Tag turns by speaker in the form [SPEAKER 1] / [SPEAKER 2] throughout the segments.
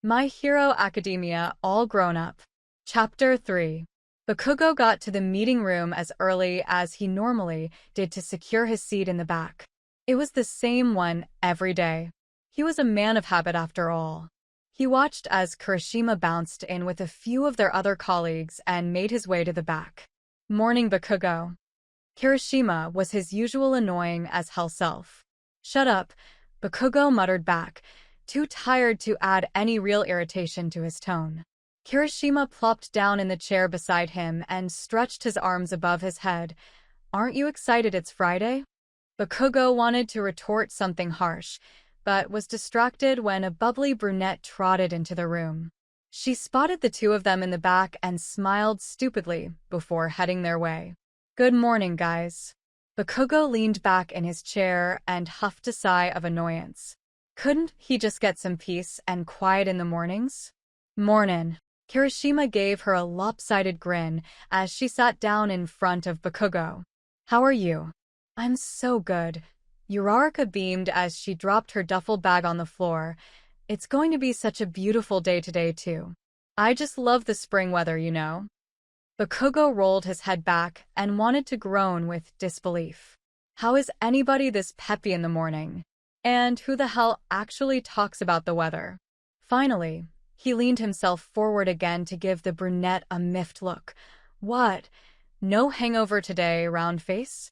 [SPEAKER 1] My Hero Academia All Grown Up. Chapter 3. Bakugou got to the meeting room as early as he normally did to secure his seat in the back. It was the same one every day. He was a man of habit after all. He watched as Kirishima bounced in with a few of their other colleagues and made his way to the back. Morning, Bakugou. Kirishima was his usual annoying as hell self. Shut up, Bakugou muttered back, too tired to add any real irritation to his tone. Kirishima plopped down in the chair beside him and stretched his arms above his head. Aren't you excited it's Friday? Bakugou wanted to retort something harsh, but was distracted when a bubbly brunette trotted into the room. She spotted the two of them in the back and smiled stupidly before heading their way. Good morning, guys. Bakugou leaned back in his chair and huffed a sigh of annoyance. Couldn't he just get some peace and quiet in the mornings? Mornin'. Kirishima gave her a lopsided grin as she sat down in front of Bakugou. How are you? I'm so good. Uraraka beamed as she dropped her duffel bag on the floor. It's going to be such a beautiful day today, too. I just love the spring weather, you know. Bakugou rolled his head back and wanted to groan with disbelief. How is anybody this peppy in the morning? And who the hell actually talks about the weather? Finally, he leaned himself forward again to give the brunette a miffed look. What? No hangover today, round face?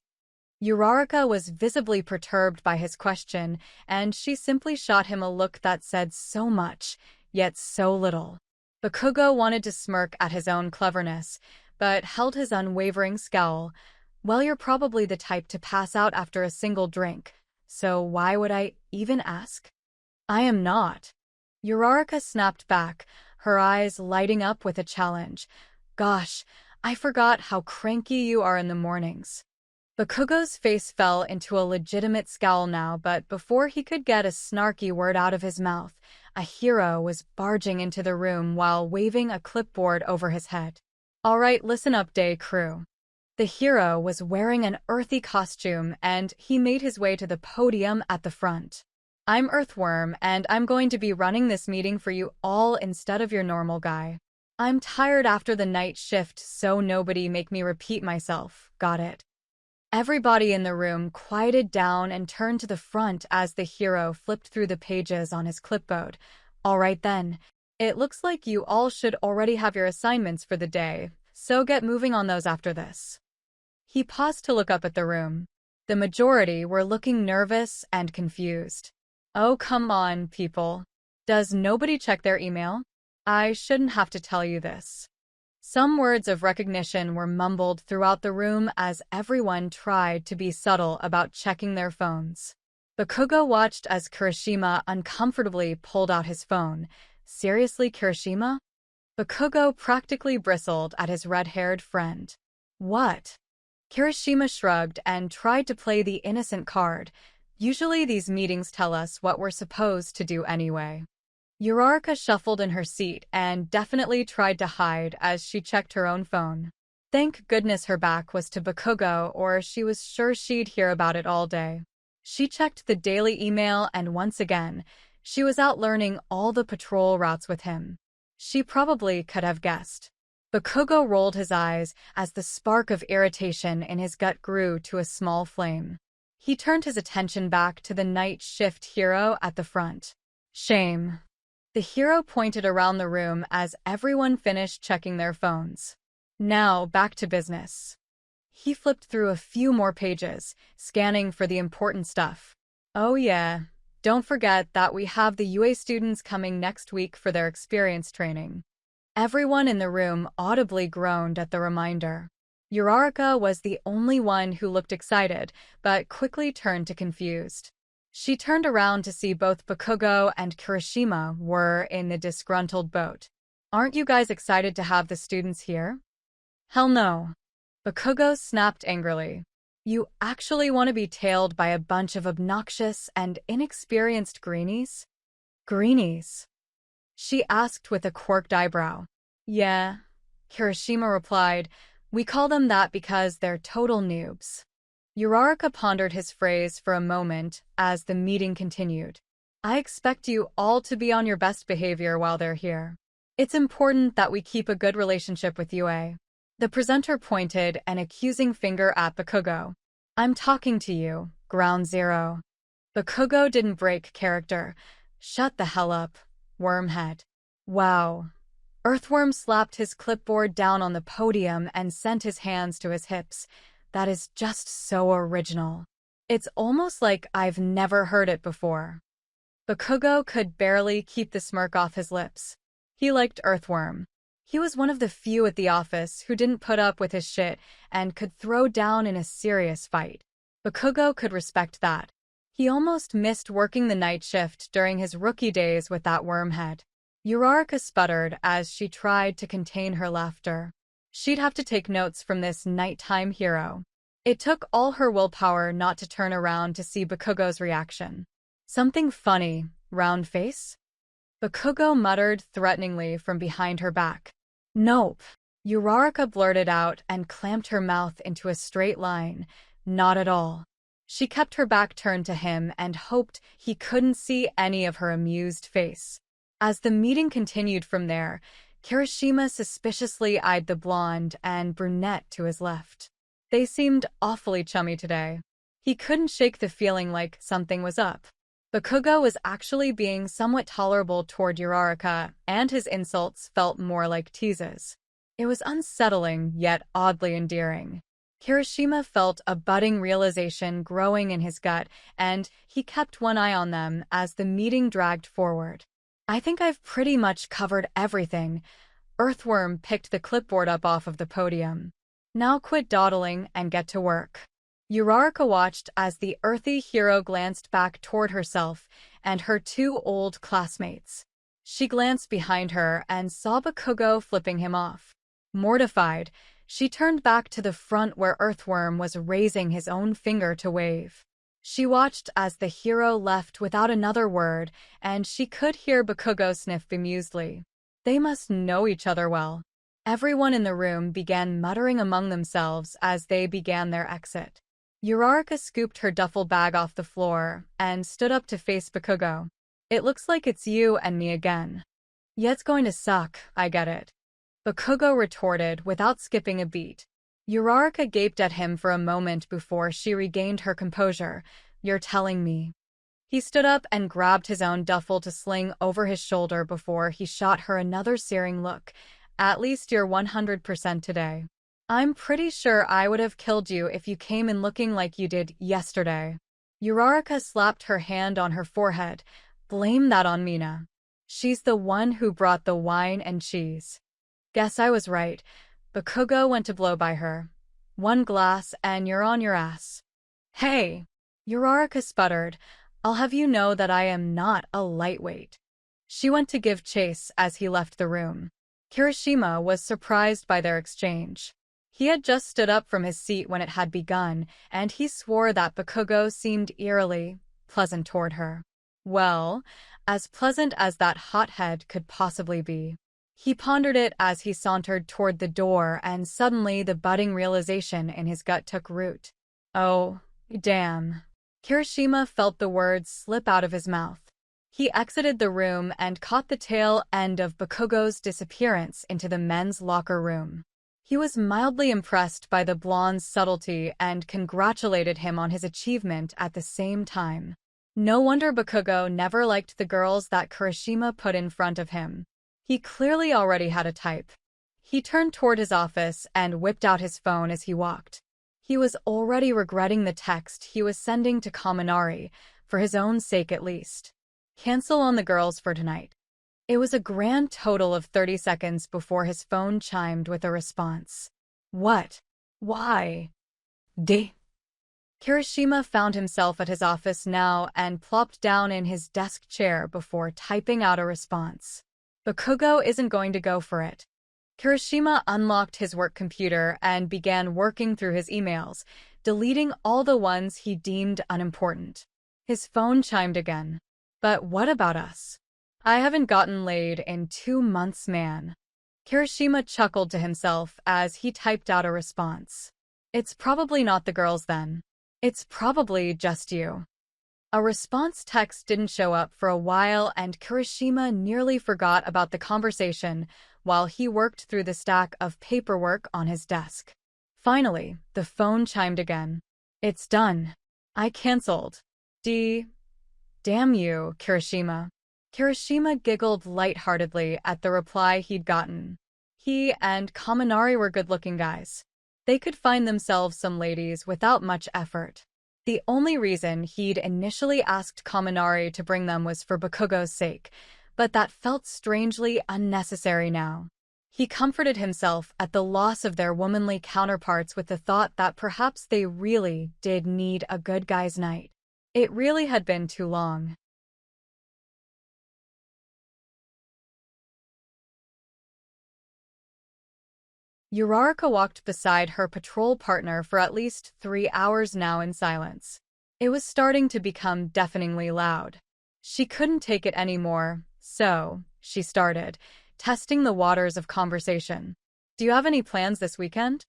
[SPEAKER 1] Uraraka was visibly perturbed by his question, and she simply shot him a look that said so much, yet so little. Bakugou wanted to smirk at his own cleverness, but held his unwavering scowl. Well, you're probably the type to pass out after a single drink, so why would I even ask? I am not. Uraraka snapped back, her eyes lighting up with a challenge. Gosh, I forgot how cranky you are in the mornings. Bakugou's face fell into a legitimate scowl now, but before he could get a snarky word out of his mouth, a hero was barging into the room while waving a clipboard over his head. All right, listen up, day crew. The hero was wearing an earthy costume, and he made his way to the podium at the front. I'm Earthworm, and I'm going to be running this meeting for you all instead of your normal guy. I'm tired after the night shift, so nobody make me repeat myself, got it? Everybody in the room quieted down and turned to the front as the hero flipped through the pages on his clipboard. All right then, it looks like you all should already have your assignments for the day, so get moving on those after this. He paused to look up at the room. The majority were looking nervous and confused. Oh, come on, people. Does nobody check their email? I shouldn't have to tell you this. Some words of recognition were mumbled throughout the room as everyone tried to be subtle about checking their phones. Bakugou watched as Kirishima uncomfortably pulled out his phone. Seriously, Kirishima? Bakugou practically bristled at his red-haired friend. What? Kirishima shrugged and tried to play the innocent card. Usually these meetings tell us what we're supposed to do anyway. Uraraka shuffled in her seat and definitely tried to hide as she checked her own phone. Thank goodness her back was to Bakugou, or she was sure she'd hear about it all day. She checked the daily email, and once again, she was out learning all the patrol routes with him. She probably could have guessed. Bakugou rolled his eyes as the spark of irritation in his gut grew to a small flame. He turned his attention back to the night shift hero at the front. Shame. The hero pointed around the room as everyone finished checking their phones. Now, back to business. He flipped through a few more pages, scanning for the important stuff. Oh yeah, don't forget that we have the UA students coming next week for their experience training. Everyone in the room audibly groaned at the reminder. Uraraka was the only one who looked excited, but quickly turned to confused. She turned around to see both Bakugou and Kirishima were in the disgruntled boat. Aren't you guys excited to have the students here? Hell no. Bakugou snapped angrily. You actually want to be tailed by a bunch of obnoxious and inexperienced greenies? Greenies? She asked with a quirked eyebrow. Yeah, Kirishima replied. We call them that because they're total noobs. Uraraka pondered his phrase for a moment as the meeting continued. I expect you all to be on your best behavior while they're here. It's important that we keep a good relationship with UA. The presenter pointed an accusing finger at Bakugou. I'm talking to you, Ground Zero. Bakugou didn't break character. Shut the hell up, wormhead. Wow. Earthworm slapped his clipboard down on the podium and sent his hands to his hips. That is just so original. It's almost like I've never heard it before. Bakugou could barely keep the smirk off his lips. He liked Earthworm. He was one of the few at the office who didn't put up with his shit and could throw down in a serious fight. Bakugou could respect that. He almost missed working the night shift during his rookie days with that wormhead. Uraraka sputtered as she tried to contain her laughter. She'd have to take notes from this nighttime hero. It took all her willpower not to turn around to see Bakugou's reaction. Something funny, round face? Bakugou muttered threateningly from behind her back. Nope. Uraraka blurted out and clamped her mouth into a straight line. Not at all. She kept her back turned to him and hoped he couldn't see any of her amused face. As the meeting continued from there, Kirishima suspiciously eyed the blonde and brunette to his left. They seemed awfully chummy today. He couldn't shake the feeling like something was up. Bakugou was actually being somewhat tolerable toward Uraraka, and his insults felt more like teases. It was unsettling, yet oddly endearing. Kirishima felt a budding realization growing in his gut, and he kept one eye on them as the meeting dragged forward. I think I've pretty much covered everything. Earthworm picked the clipboard up off of the podium. Now quit dawdling and get to work. Uraraka watched as the earthy hero glanced back toward herself and her two old classmates. She glanced behind her and saw Bakugou flipping him off. Mortified, she turned back to the front where Earthworm was raising his own finger to wave. She watched as the hero left without another word, and she could hear Bakugou sniff bemusedly. They must know each other well. Everyone in the room began muttering among themselves as they began their exit. Uraraka scooped her duffel bag off the floor and stood up to face Bakugou. It looks like it's you and me again. Yeah, it's going to suck, I get it. Bakugou retorted without skipping a beat. Uraraka gaped at him for a moment before she regained her composure. You're telling me. He stood up and grabbed his own duffel to sling over his shoulder before he shot her another searing look. At least you're 100% today. I'm pretty sure I would have killed you if you came in looking like you did yesterday. Uraraka slapped her hand on her forehead. Blame that on Mina. She's the one who brought the wine and cheese. Guess I was right. Bakugou went to blow by her. One glass and you're on your ass. Hey! Uraraka sputtered. I'll have you know that I am not a lightweight. She went to give chase as he left the room. Kirishima was surprised by their exchange. He had just stood up from his seat when it had begun, and he swore that Bakugou seemed eerily pleasant toward her. Well, as pleasant as that hothead could possibly be. He pondered it as he sauntered toward the door, and suddenly the budding realization in his gut took root. Oh, damn. Kirishima felt the words slip out of his mouth. He exited the room and caught the tail end of Bakugou's disappearance into the men's locker room. He was mildly impressed by the blonde's subtlety and congratulated him on his achievement at the same time. No wonder Bakugou never liked the girls that Kirishima put in front of him. He clearly already had a type. He turned toward his office and whipped out his phone as he walked. He was already regretting the text he was sending to Kaminari, for his own sake at least. Cancel on the girls for tonight. It was a grand total of 30 seconds before his phone chimed with a response. What? Why? Kirishima found himself at his office now and plopped down in his desk chair before typing out a response. Bakugou isn't going to go for it. Kirishima unlocked his work computer and began working through his emails, deleting all the ones he deemed unimportant. His phone chimed again. But what about us? I haven't gotten laid in 2 months, man. Kirishima chuckled to himself as he typed out a response. It's probably not the girls then. It's probably just you. A response text didn't show up for a while, and Kirishima nearly forgot about the conversation while he worked through the stack of paperwork on his desk. Finally, the phone chimed again. It's done. I canceled. Damn you, Kirishima. Kirishima giggled lightheartedly at the reply he'd gotten. He and Kaminari were good-looking guys. They could find themselves some ladies without much effort. The only reason he'd initially asked Kaminari to bring them was for Bakugou's sake, but that felt strangely unnecessary now. He comforted himself at the loss of their womanly counterparts with the thought that perhaps they really did need a good guy's night. It really had been too long. Uraraka walked beside her patrol partner for at least 3 hours now in silence. It was starting to become deafeningly loud. She couldn't take it anymore, so she started, testing the waters of conversation. Do you have any plans this weekend?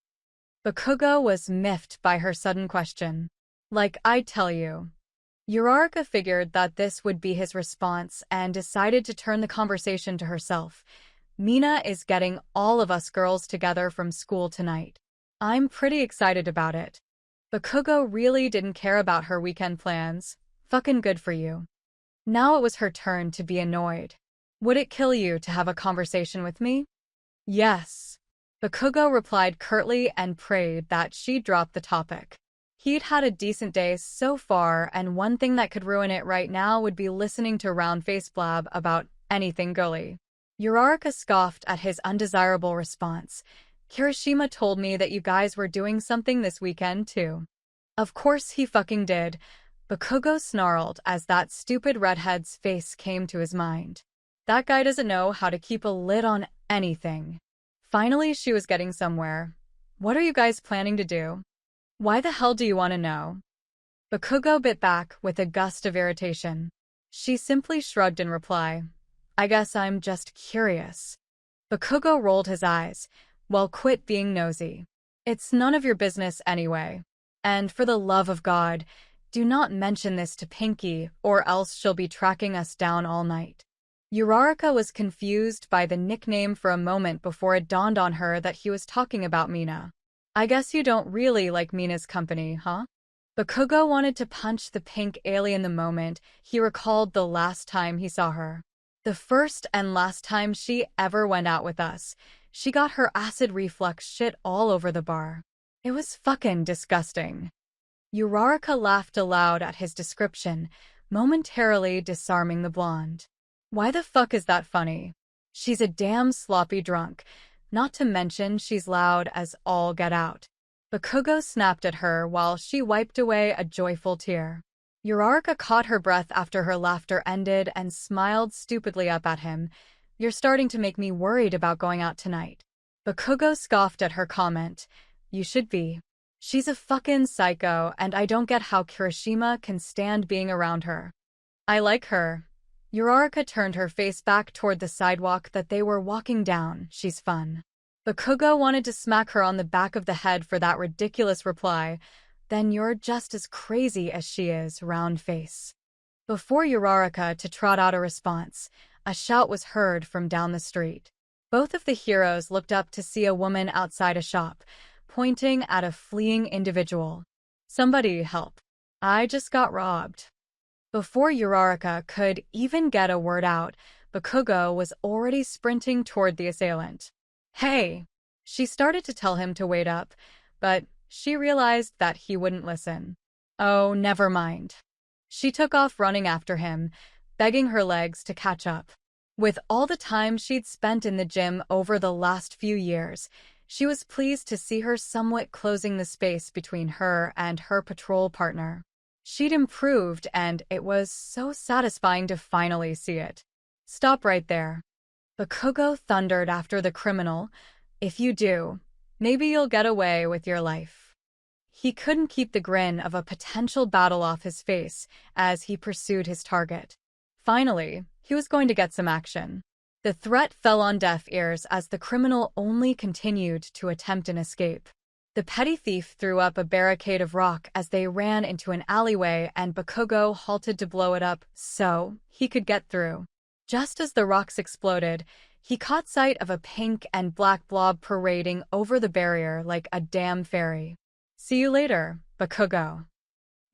[SPEAKER 1] Bakugou was miffed by her sudden question. Like I'd tell you. Uraraka figured that this would be his response and decided to turn the conversation to herself. Mina is getting all of us girls together from school tonight. I'm pretty excited about it. Bakugou really didn't care about her weekend plans. Fucking good for you. Now it was her turn to be annoyed. Would it kill you to have a conversation with me? Yes. Bakugou replied curtly and prayed that she'd drop the topic. He'd had a decent day so far, and one thing that could ruin it right now would be listening to round-faced blab about anything girly. Uraraka scoffed at his undesirable response. Kirishima told me that you guys were doing something this weekend, too. Of course he fucking did. Bakugou snarled as that stupid redhead's face came to his mind. That guy doesn't know how to keep a lid on anything. Finally, she was getting somewhere. What are you guys planning to do? Why the hell do you want to know? Bakugou bit back with a gust of irritation. She simply shrugged in reply. I guess I'm just curious. Bakugou rolled his eyes. Well, quit being nosy. It's none of your business anyway. And for the love of God, do not mention this to Pinky, or else she'll be tracking us down all night. Uraraka was confused by the nickname for a moment before it dawned on her that he was talking about Mina. I guess you don't really like Mina's company, huh? Bakugou wanted to punch the pink alien the moment he recalled the last time he saw her. The first and last time she ever went out with us. She got her acid reflux shit all over the bar. It was fucking disgusting. Uraraka laughed aloud at his description, momentarily disarming the blonde. Why the fuck is that funny? She's a damn sloppy drunk, not to mention she's loud as all get out. Bakugou snapped at her while she wiped away a joyful tear. Uraraka caught her breath after her laughter ended and smiled stupidly up at him. You're starting to make me worried about going out tonight. Bakugou scoffed at her comment. You should be. She's a fucking psycho, and I don't get how Kirishima can stand being around her. I like her. Uraraka turned her face back toward the sidewalk that they were walking down. She's fun. Bakugou wanted to smack her on the back of the head for that ridiculous reply. Then you're just as crazy as she is, round face. Before Uraraka to trot out a response, a shout was heard from down the street. Both of the heroes looked up to see a woman outside a shop, pointing at a fleeing individual. Somebody help. I just got robbed. Before Uraraka could even get a word out, Bakugou was already sprinting toward the assailant. Hey! She started to tell him to wait up, but she realized that he wouldn't listen. Oh, never mind. She took off running after him, begging her legs to catch up. With all the time she'd spent in the gym over the last few years, she was pleased to see her somewhat closing the space between her and her patrol partner. She'd improved, and it was so satisfying to finally see it. Stop right there. Bakugou thundered after the criminal. If you do, maybe you'll get away with your life. He couldn't keep the grin of a potential battle off his face as he pursued his target. Finally, he was going to get some action. The threat fell on deaf ears as the criminal only continued to attempt an escape. The petty thief threw up a barricade of rock as they ran into an alleyway, and Bakugou halted to blow it up so he could get through. Just as the rocks exploded, he caught sight of a pink and black blob parading over the barrier like a damn fairy. "See you later, Bakugou."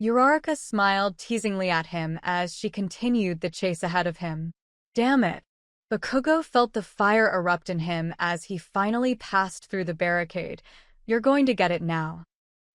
[SPEAKER 1] Uraraka smiled teasingly at him as she continued the chase ahead of him. Damn it. Bakugou felt the fire erupt in him as he finally passed through the barricade. "You're going to get it now."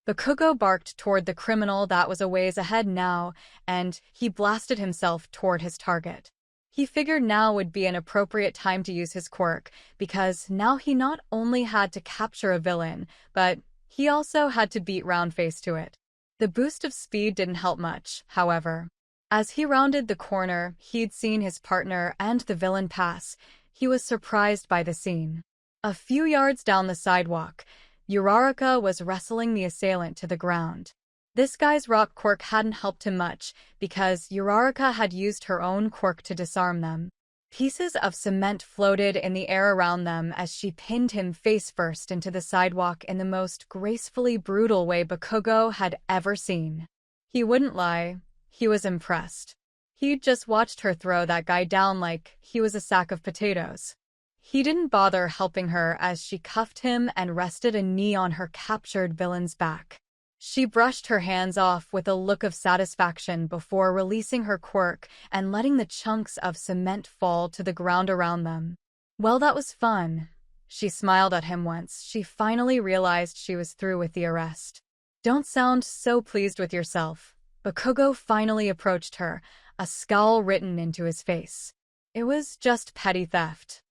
[SPEAKER 1] Bakugou barked toward the criminal that was a ways ahead now, and he blasted himself toward his target. He figured now would be an appropriate time to use his quirk, because now he not only had to capture a villain, but he also had to beat Roundface to it. The boost of speed didn't help much, however. As he rounded the corner, he'd seen his partner and the villain pass. He was surprised by the scene. A few yards down the sidewalk, Uraraka was wrestling the assailant to the ground. This guy's rock quirk hadn't helped him much, because Uraraka had used her own quirk to disarm them. Pieces of cement floated in the air around them as she pinned him face-first into the sidewalk in the most gracefully brutal way Bakugou had ever seen. He wouldn't lie, he was impressed. He'd just watched her throw that guy down like he was a sack of potatoes. He didn't bother helping her as she cuffed him and rested a knee on her captured villain's back. She brushed her hands off with a look of satisfaction before releasing her quirk and letting the chunks of cement fall to the ground around them. "Well, that was fun." She smiled at him once she finally realized she was through with the arrest. "Don't sound so pleased with yourself." Bakugou finally approached her, a scowl written into his face. "It was just petty theft."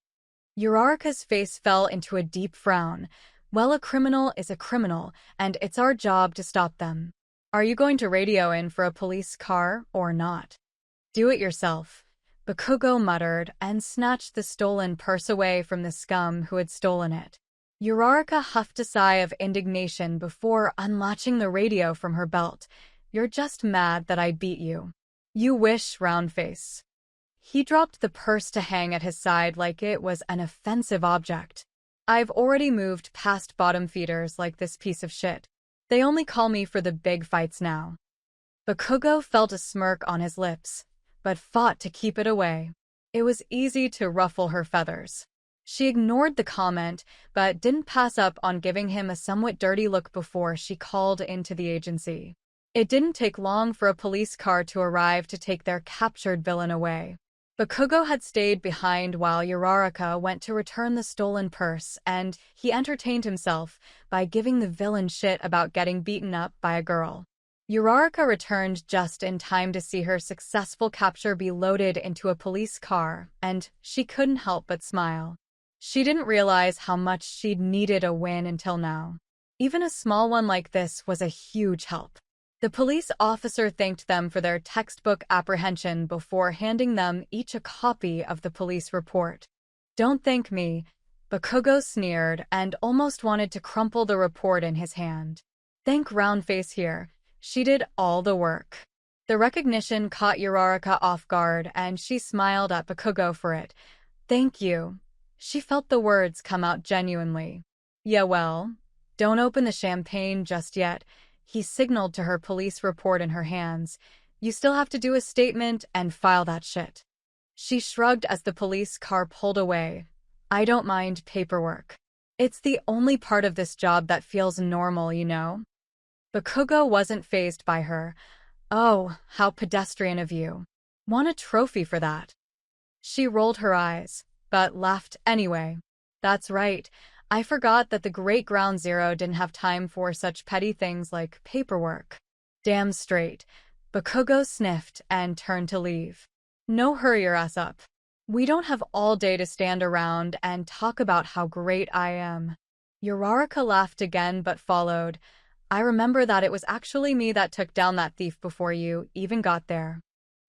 [SPEAKER 1] Uraraka's face fell into a deep frown. "Well, a criminal is a criminal, and it's our job to stop them. Are you going to radio in for a police car or not?" "Do it yourself," Bakugou muttered and snatched the stolen purse away from the scum who had stolen it. Uraraka huffed a sigh of indignation before unlatching the radio from her belt. "You're just mad that I beat you." "You wish, Roundface." He dropped the purse to hang at his side like it was an offensive object. "I've already moved past bottom feeders like this piece of shit. They only call me for the big fights now." Bakugou felt a smirk on his lips, but fought to keep it away. It was easy to ruffle her feathers. She ignored the comment, but didn't pass up on giving him a somewhat dirty look before she called into the agency. It didn't take long for a police car to arrive to take their captured villain away. Bakugou had stayed behind while Uraraka went to return the stolen purse, and he entertained himself by giving the villain shit about getting beaten up by a girl. Uraraka returned just in time to see her successful capture be loaded into a police car, and she couldn't help but smile. She didn't realize how much she'd needed a win until now. Even a small one like this was a huge help. The police officer thanked them for their textbook apprehension before handing them each a copy of the police report. "Don't thank me," Bakugou sneered and almost wanted to crumple the report in his hand. "Thank Roundface here. She did all the work." The recognition caught Uraraka off guard, and she smiled at Bakugou for it. "Thank you." She felt the words come out genuinely. "Yeah, well, don't open the champagne just yet." He signaled to her police report in her hands. "You still have to do a statement and file that shit." She shrugged as the police car pulled away. "I don't mind paperwork. It's the only part of this job that feels normal, you know." Bakugou wasn't fazed by her. "Oh, how pedestrian of you. Want a trophy for that?" She rolled her eyes, but laughed anyway. "That's right. I forgot that the Great Ground Zero didn't have time for such petty things like paperwork." "Damn straight." Bakugou sniffed and turned to leave. "No, hurry your ass up. We don't have all day to stand around and talk about how great I am." Uraraka laughed again but followed. "I remember that it was actually me that took down that thief before you even got there."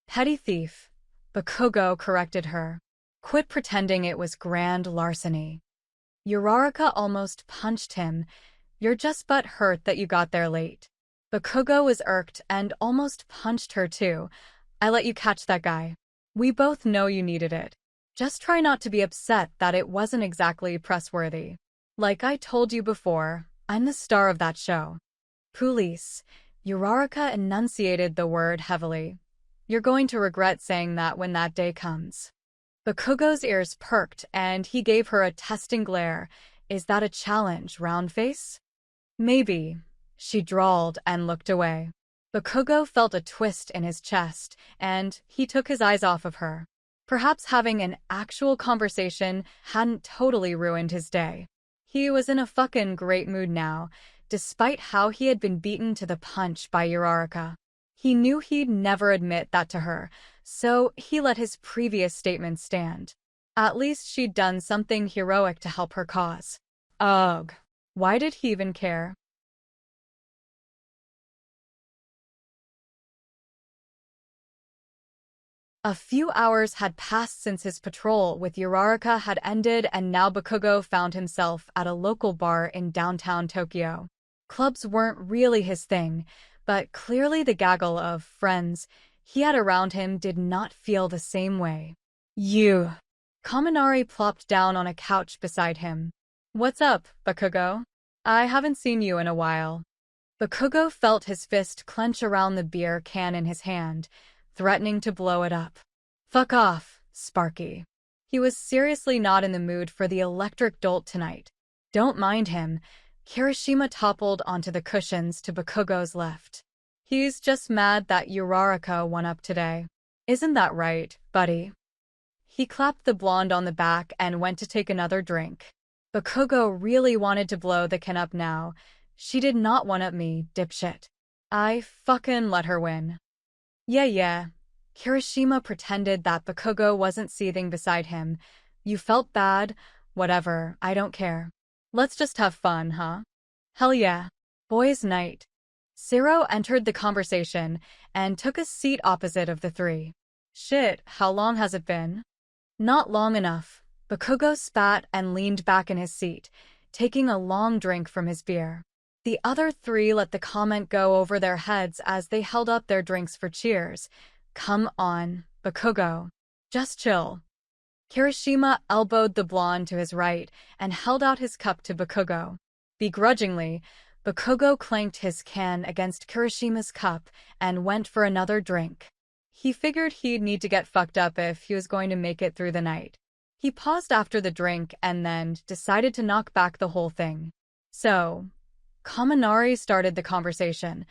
[SPEAKER 1] "Petty thief," Bakugou corrected her. "Quit pretending it was grand larceny." Uraraka almost punched him. "You're just butthurt that you got there late." Bakugou was irked and almost punched her too. "I let you catch that guy. We both know you needed it. Just try not to be upset that it wasn't exactly press-worthy. Like I told you before, I'm the star of that show. Police. Uraraka enunciated the word heavily. You're going to regret saying that when that day comes. Bakugou's ears perked, and he gave her a testing glare. Is that a challenge, roundface? Maybe, she drawled and looked away. Bakugou felt a twist in his chest, and he took his eyes off of her. Perhaps having an actual conversation hadn't totally ruined his day. He was in a fucking great mood now, despite how he had been beaten to the punch by Uraraka. He knew he'd never admit that to her, so he let his previous statement stand. At least she'd done something heroic to help her cause. Ugh. Why did he even care? A few hours had passed since his patrol with Uraraka had ended, and now Bakugou found himself at a local bar in downtown Tokyo. Clubs weren't really his thing, but clearly the gaggle of friends he had around him did not feel the same way. You. Kaminari plopped down on a couch beside him. What's up, Bakugou? I haven't seen you in a while. Bakugou felt his fist clench around the beer can in his hand, threatening to blow it up. Fuck off, Sparky. He was seriously not in the mood for the electric dolt tonight. Don't mind him. Kirishima toppled onto the cushions to Bakugou's left. He's just mad that Uraraka won up today. Isn't that right, buddy? He clapped the blonde on the back and went to take another drink. Bakugou really wanted to blow the can up now. She did not one-up me, dipshit. I fucking let her win. Yeah. Kirishima pretended that Bakugou wasn't seething beside him. You felt bad? Whatever, I don't care. Let's just have fun, huh? Hell yeah. Boys' night. Siro entered the conversation and took a seat opposite of the three. Shit, how long has it been? Not long enough. Bakugou spat and leaned back in his seat, taking a long drink from his beer. The other three let the comment go over their heads as they held up their drinks for cheers. Come on, Bakugou. Just chill. Kirishima elbowed the blonde to his right and held out his cup to Bakugou. Begrudgingly, Bakugou clanked his can against Kirishima's cup and went for another drink. He figured he'd need to get fucked up if he was going to make it through the night. He paused after the drink and then decided to knock back the whole thing. So, Kaminari started the conversation.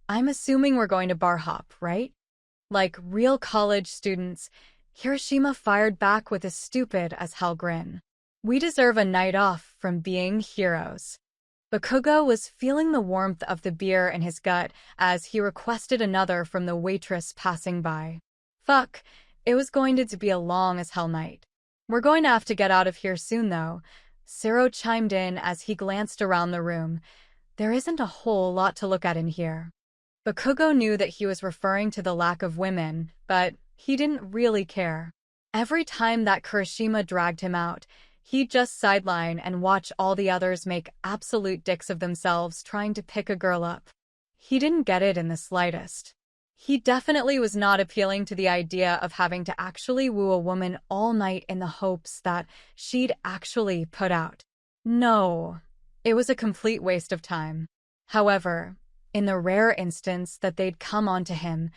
[SPEAKER 1] I'm assuming we're going to bar hop, right? Like real college students, Kirishima fired back with a stupid as hell grin. We deserve a night off from being heroes. Bakugou was feeling the warmth of the beer in his gut as he requested another from the waitress passing by. Fuck, it was going to be a long as hell night. We're going to have to get out of here soon though, Siro chimed in as he glanced around the room. There isn't a whole lot to look at in here. Bakugou knew that he was referring to the lack of women, but he didn't really care. Every time that Kirishima dragged him out, he'd just sideline and watch all the others make absolute dicks of themselves trying to pick a girl up. He didn't get it in the slightest. He definitely was not appealing to the idea of having to actually woo a woman all night in the hopes that she'd actually put out. No, it was a complete waste of time. However, in the rare instance that they'd come onto him,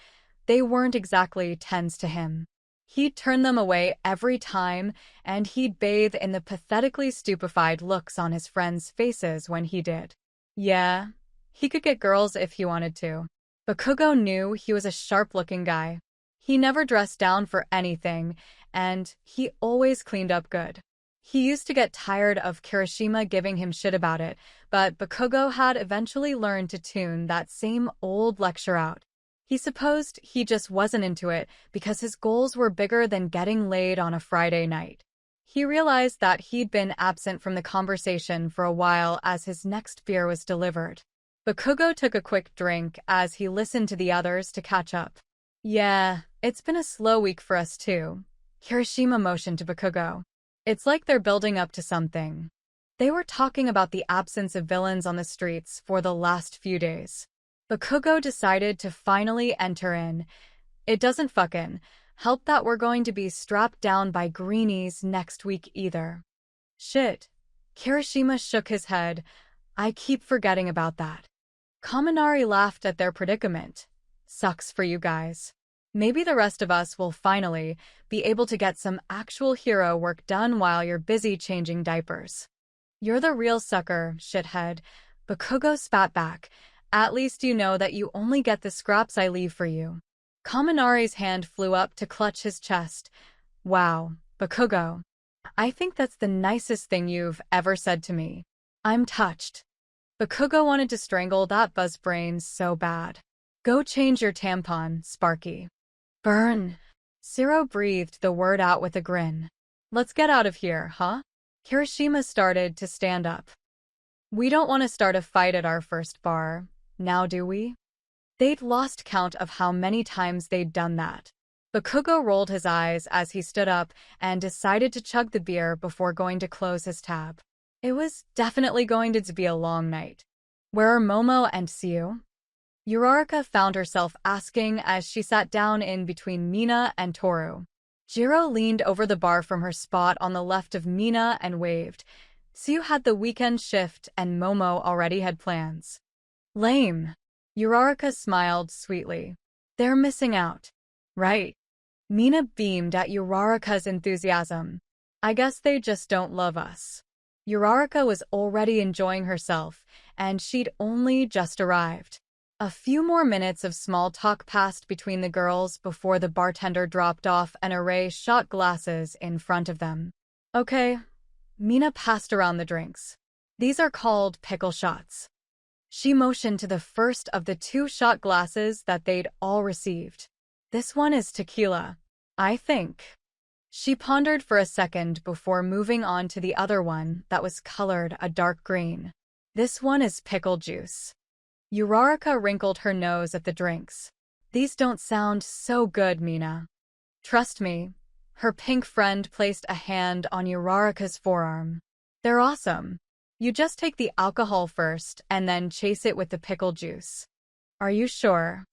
[SPEAKER 1] they weren't exactly tens to him. He'd turn them away every time, and he'd bathe in the pathetically stupefied looks on his friends' faces when he did. Yeah, he could get girls if he wanted to. Bakugou knew he was a sharp-looking guy. He never dressed down for anything, and he always cleaned up good. He used to get tired of Kirishima giving him shit about it, but Bakugou had eventually learned to tune that same old lecture out. He supposed he just wasn't into it because his goals were bigger than getting laid on a Friday night. He realized that he'd been absent from the conversation for a while as his next beer was delivered. Bakugou took a quick drink as he listened to the others to catch up. Yeah, it's been a slow week for us too. Kirishima motioned to Bakugou. It's like they're building up to something. They were talking about the absence of villains on the streets for the last few days. Bakugou decided to finally enter in. It doesn't fucking help that we're going to be strapped down by greenies next week either. Shit. Kirishima shook his head. I keep forgetting about that. Kaminari laughed at their predicament. Sucks for you guys. Maybe the rest of us will finally be able to get some actual hero work done while you're busy changing diapers. You're the real sucker, shithead. Bakugou spat back. At least you know that you only get the scraps I leave for you. Kaminari's hand flew up to clutch his chest. Wow, Bakugou. I think that's the nicest thing you've ever said to me. I'm touched. Bakugou wanted to strangle that buzzbrain so bad. Go change your tampon, Sparky. Burn. Zero breathed the word out with a grin. Let's get out of here, huh? Kirishima started to stand up. We don't want to start a fight at our first bar, now do we? They'd lost count of how many times they'd done that. Bakugou rolled his eyes as he stood up and decided to chug the beer before going to close his tab. It was definitely going to be a long night. Where are Momo and Siu? Uraraka found herself asking as she sat down in between Mina and Toru. Jiro leaned over the bar from her spot on the left of Mina and waved. Siu had the weekend shift and Momo already had plans. Lame. Uraraka smiled sweetly. They're missing out. Right. Mina beamed at Uraraka's enthusiasm. I guess they just don't love us. Uraraka was already enjoying herself, and she'd only just arrived. A few more minutes of small talk passed between the girls before the bartender dropped off an array of shot glasses in front of them. Okay. Mina passed around the drinks. These are called pickle shots. She motioned to the first of the 2 shot glasses that they'd all received. This one is tequila, I think. She pondered for a second before moving on to the other one that was colored a dark green. This one is pickle juice. Uraraka wrinkled her nose at the drinks. These don't sound so good, Mina. Trust me. Her pink friend placed a hand on Uraraka's forearm. They're awesome. You just take the alcohol first and then chase it with the pickle juice. Are you sure?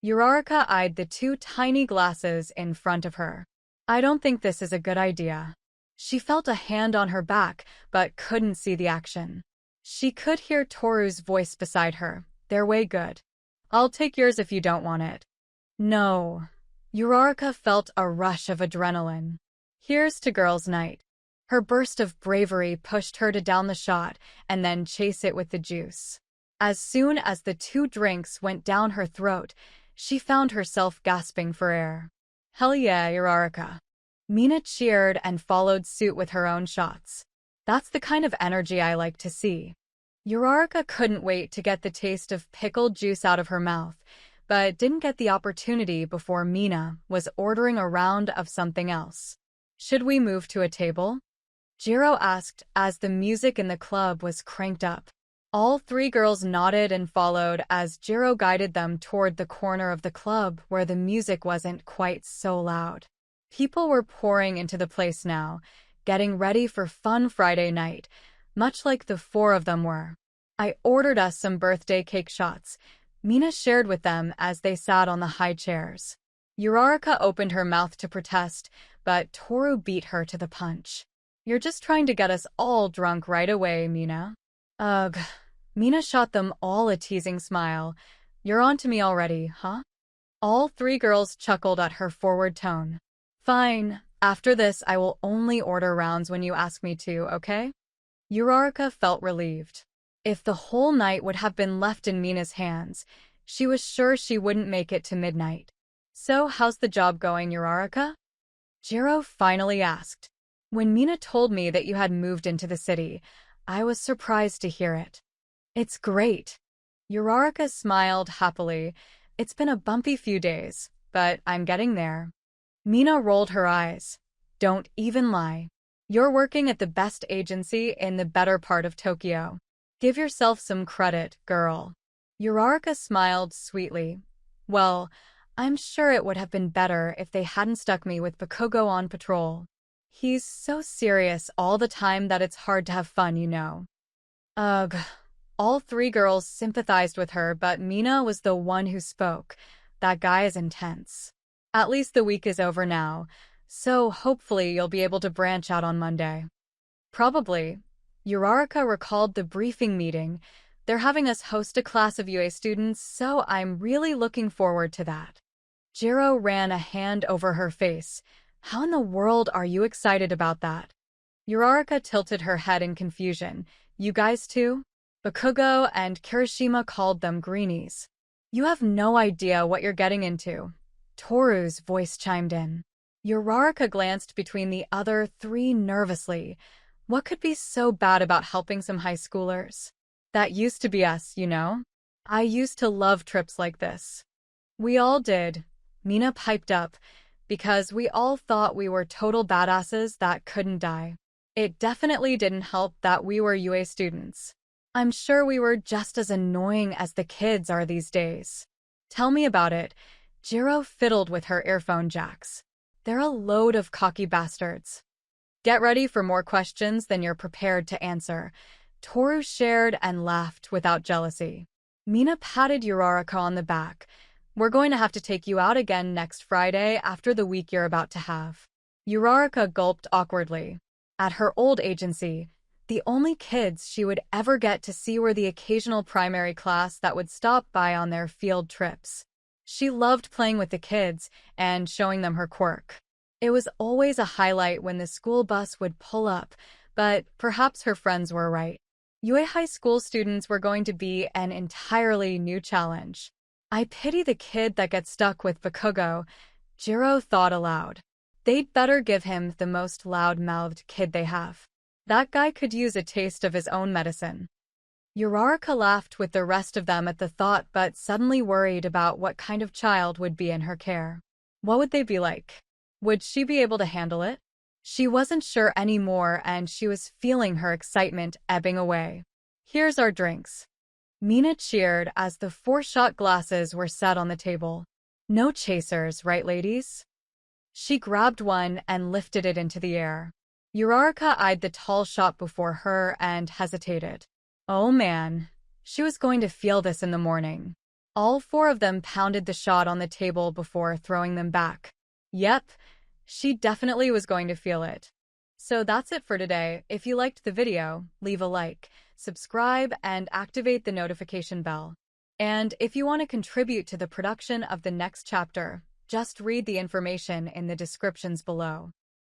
[SPEAKER 1] Uraraka eyed the 2 tiny glasses in front of her. I don't think this is a good idea. She felt a hand on her back, but couldn't see the action. She could hear Toru's voice beside her. They're way good. I'll take yours if you don't want it. No. Uraraka felt a rush of adrenaline. Here's to girls' night. Her burst of bravery pushed her to down the shot and then chase it with the juice. As soon as the 2 drinks went down her throat, she found herself gasping for air. Hell yeah, Uraraka. Mina cheered and followed suit with her own shots. That's the kind of energy I like to see. Uraraka couldn't wait to get the taste of pickled juice out of her mouth, but didn't get the opportunity before Mina was ordering a round of something else. Should we move to a table? Jiro asked as the music in the club was cranked up. All 3 girls nodded and followed as Jiro guided them toward the corner of the club where the music wasn't quite so loud. People were pouring into the place now, getting ready for fun Friday night, much like the 4 of them were. I ordered us some birthday cake shots, Mina shared with them as they sat on the high chairs. Uraraka opened her mouth to protest, but Toru beat her to the punch. You're just trying to get us all drunk right away, Mina. Ugh. Mina shot them all a teasing smile. You're on to me already, huh? All 3 girls chuckled at her forward tone. Fine. After this, I will only order rounds when you ask me to, okay? Uraraka felt relieved. If the whole night would have been left in Mina's hands, she was sure she wouldn't make it to midnight. So how's the job going, Uraraka? Jiro finally asked. When Mina told me that you had moved into the city, I was surprised to hear it. It's great. Uraraka smiled happily. It's been a bumpy few days, but I'm getting there. Mina rolled her eyes. Don't even lie. You're working at the best agency in the better part of Tokyo. Give yourself some credit, girl. Uraraka smiled sweetly. Well, I'm sure it would have been better if they hadn't stuck me with Bakugou on patrol. He's so serious all the time that it's hard to have fun, you know. Ugh. All 3 girls sympathized with her, but Mina was the one who spoke. That guy is intense. At least the week is over now, so hopefully you'll be able to branch out on Monday. Probably. Uraraka recalled the briefing meeting. They're having us host a class of UA students, so I'm really looking forward to that. Jiro ran a hand over her face. How in the world are you excited about that? Uraraka tilted her head in confusion. You guys too? Bakugou and Kirishima called them greenies. You have no idea what you're getting into. Toru's voice chimed in. Uraraka glanced between the other three nervously. What could be so bad about helping some high schoolers? That used to be us, you know? I used to love trips like this. We all did, Mina piped up, because we all thought we were total badasses that couldn't die. It definitely didn't help that we were UA students. I'm sure we were just as annoying as the kids are these days. Tell me about it. Jiro fiddled with her earphone jacks. They're a load of cocky bastards. Get ready for more questions than you're prepared to answer. Toru shared and laughed without jealousy. Mina patted Uraraka on the back. We're going to have to take you out again next Friday after the week you're about to have. Uraraka gulped awkwardly. At her old agency, the only kids she would ever get to see were the occasional primary class that would stop by on their field trips. She loved playing with the kids and showing them her quirk. It was always a highlight when the school bus would pull up, but perhaps her friends were right. UA high school students were going to be an entirely new challenge. I pity the kid that gets stuck with Bakugou, Jiro thought aloud. They'd better give him the most loud-mouthed kid they have. That guy could use a taste of his own medicine. Uraraka laughed with the rest of them at the thought, but suddenly worried about what kind of child would be in her care. What would they be like? Would she be able to handle it? She wasn't sure anymore, and she was feeling her excitement ebbing away. Here's our drinks. Mina cheered as the 4-shot glasses were set on the table. No chasers, right, ladies? She grabbed one and lifted it into the air. Uraraka eyed the tall shot before her and hesitated. Oh man, she was going to feel this in the morning. All 4 of them pounded the shot on the table before throwing them back. Yep, she definitely was going to feel it. So that's it for today. If you liked the video, leave a like, subscribe, and activate the notification bell. And if you want to contribute to the production of the next chapter, just read the information in the descriptions below.